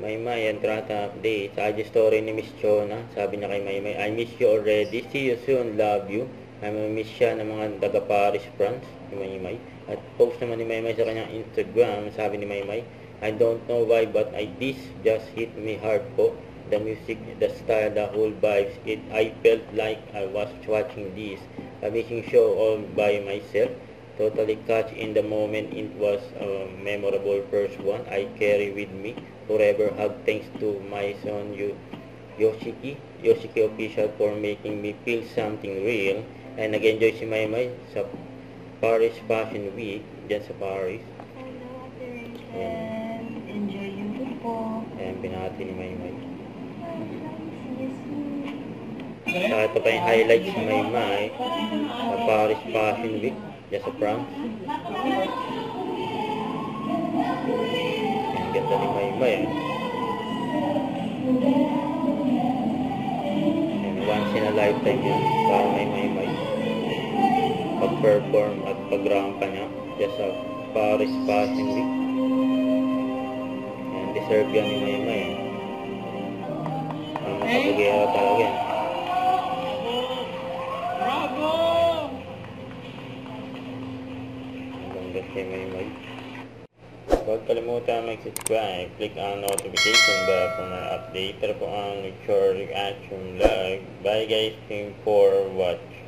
Maymay, Entrata update. Sa IG story ni Miss Chona, sabi niya kay Maymay, I miss you already. See you soon. Love you. Ay miss siya ng mga taga Paris, France, ni Maymay. At post naman ni Maymay sa kanyang Instagram, sabi ni Maymay, I don't know why but this just hit me hard po. The music, the style, the whole vibes. I felt like I was watching this amazing show all by myself. Totally catch in the moment. It was a memorable first one I carry with me forever. Hug thanks to my son Yoshiki official for making me feel something real. And nag-enjoy si Maymay sa Paris Fashion Week dyan sa Paris. Hello, Ate Rachel. Enjoy yung look po. Ayan, binati ni Maymay. See you soon. Sa ito pa yung highlights ni Maymay sa Paris Fashion Week dyan sa France. Ang ganda ni Maymay eh. And once in a lifetime yan para may Maymay pag-perform at pag-rampa niya dyan sa Paris Fashion Week. And deserve yan ni Maymay eh. Ang makapag-iara talaga yan. Kay Maymay. Huwag kalimutan mag-subscribe, click ang notification bell for more update. Ito po ang Richard Reaction Vlog. Bye guys, thank you for watching.